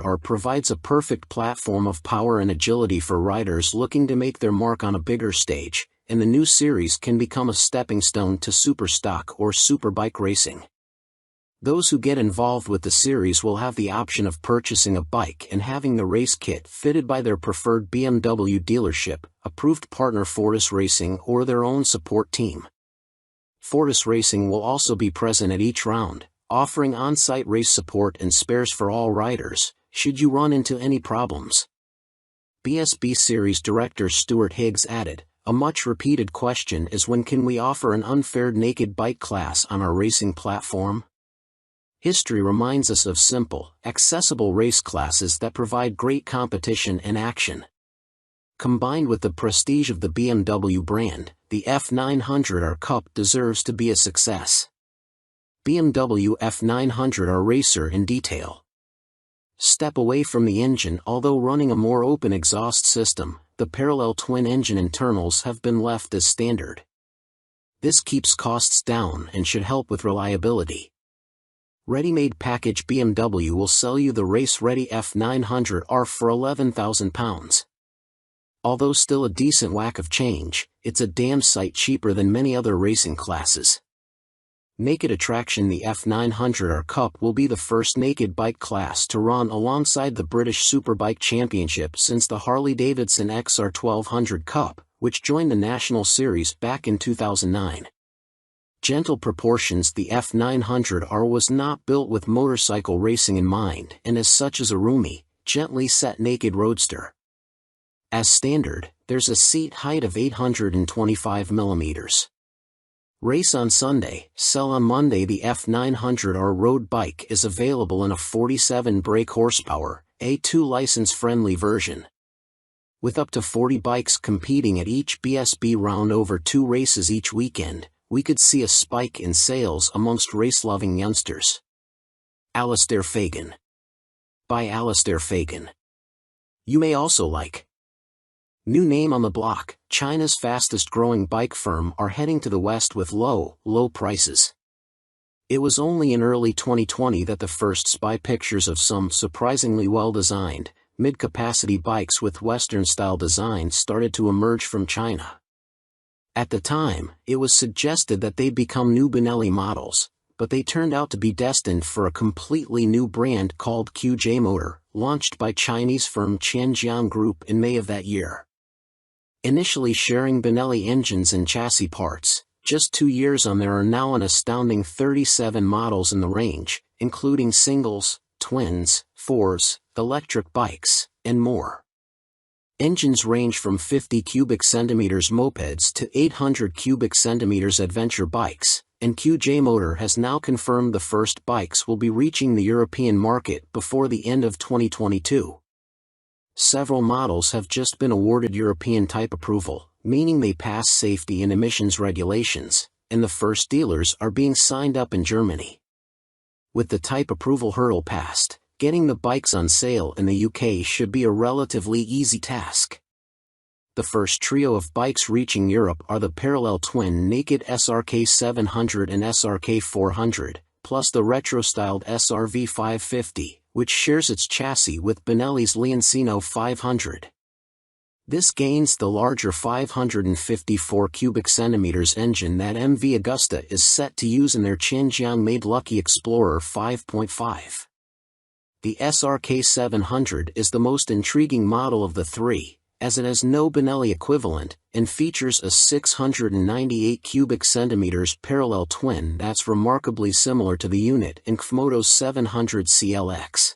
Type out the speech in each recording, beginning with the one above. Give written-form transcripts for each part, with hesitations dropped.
R provides a perfect platform of power and agility for riders looking to make their mark on a bigger stage, and the new series can become a stepping stone to superstock or superbike racing. Those who get involved with the series will have the option of purchasing a bike and having the race kit fitted by their preferred BMW dealership, approved partner Fortis Racing, or their own support team. Fortis Racing will also be present at each round, offering on-site race support and spares for all riders, should you run into any problems. BSB Series Director Stuart Higgs added, "A much-repeated question is when can we offer an unfaired naked bike class on our racing platform? History reminds us of simple, accessible race classes that provide great competition and action. Combined with the prestige of the BMW brand, the F900R Cup deserves to be a success." BMW F900R Racer in detail. Step away from the engine. Although running a more open exhaust system, the parallel twin-engine internals have been left as standard. This keeps costs down and should help with reliability. Ready-made package BMW will sell you the race-ready F900R for £11,000. Although still a decent whack of change, it's a damn sight cheaper than many other racing classes. Naked attraction. The F900R Cup will be the first naked bike class to run alongside the British Superbike Championship since the Harley-Davidson XR 1200 Cup, which joined the National Series back in 2009. Gentle proportions. The F900R was not built with motorcycle racing in mind and as such is a roomy, gently set naked roadster. As standard, there's a seat height of 825 mm. Race on Sunday, sell on Monday. The F900R road bike is available in a 47 brake horsepower, A2 license-friendly version. With up to 40 bikes competing at each BSB round over 2 races each weekend, we could see a spike in sales amongst race-loving youngsters. Alistair Fagan. By Alistair Fagan. You may also like. New name on the block, China's fastest-growing bike firm are heading to the West with low prices. It was only in early 2020 that the first spy pictures of some surprisingly well-designed, mid-capacity bikes with Western-style designs started to emerge from China. At the time, it was suggested that they'd become new Benelli models, but they turned out to be destined for a completely new brand called QJ Motor, launched by Chinese firm Tianjiang Group in May of that year. Initially sharing Benelli engines and chassis parts, just 2 years on there are now an astounding 37 models in the range, including singles, twins, fours, electric bikes, and more. Engines range from 50 cubic centimeters mopeds to 800 cubic centimeters adventure bikes, and QJ Motor has now confirmed the first bikes will be reaching the European market before the end of 2022. Several models have just been awarded European type approval, meaning they pass safety and emissions regulations, and the first dealers are being signed up in Germany. With the type approval hurdle passed, getting the bikes on sale in the UK should be a relatively easy task. The first trio of bikes reaching Europe are the parallel twin naked SRK 700 and SRK 400, plus the retro-styled SRV 550, which shares its chassis with Benelli's Leoncino 500. This gains the larger 554 cubic centimeters engine that MV Agusta is set to use in their Tianjiang-made Lucky Explorer 5.5. The SRK 700 is the most intriguing model of the three, as it has no Benelli equivalent, and features a 698 cubic centimeters parallel twin that's remarkably similar to the unit in Kmoto's 700 CLX.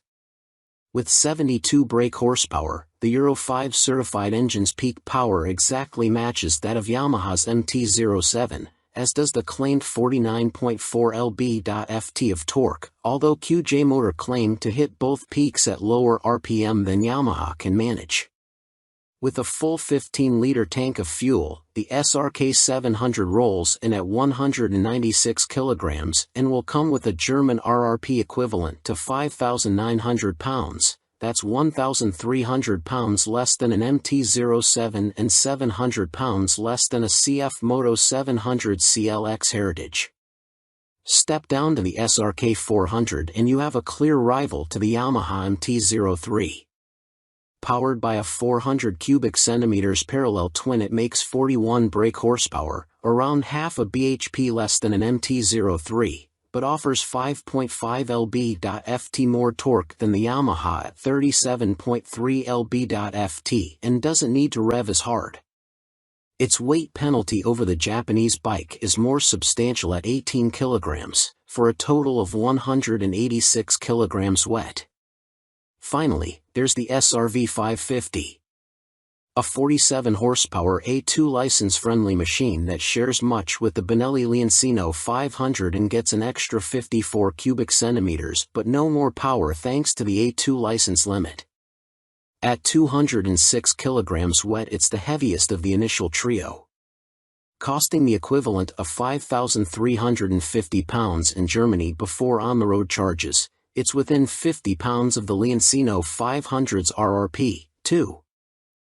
With 72 brake horsepower, the Euro 5 certified engine's peak power exactly matches that of Yamaha's MT-07, as does the claimed 49.4 lb.ft of torque, although QJ Motor claimed to hit both peaks at lower RPM than Yamaha can manage. With a full 15-liter tank of fuel, the SRK 700 rolls in at 196 kilograms and will come with a German RRP equivalent to 5,900 pounds, that's 1,300 pounds less than an MT-07 and 700 pounds less than a CF Moto 700 CLX Heritage. Step down to the SRK 400 and you have a clear rival to the Yamaha MT-03. Powered by a 400 cubic centimeters parallel twin, it makes 41 brake horsepower, around half a bhp less than an MT-03, but offers 5.5 lb.ft more torque than the Yamaha at 37.3 lb.ft and doesn't need to rev as hard. Its weight penalty over the Japanese bike is more substantial at 18 kilograms, for a total of 186 kilograms wet. Finally, there's the SRV 550. A 47 horsepower A2 license-friendly machine that shares much with the Benelli Leoncino 500 and gets an extra 54 cubic centimeters but no more power thanks to the A2 license limit. At 206 kilograms wet, it's the heaviest of the initial trio. Costing the equivalent of 5,350 pounds in Germany before on-the-road charges, it's within 50 pounds of the Leoncino 500's RRP, too.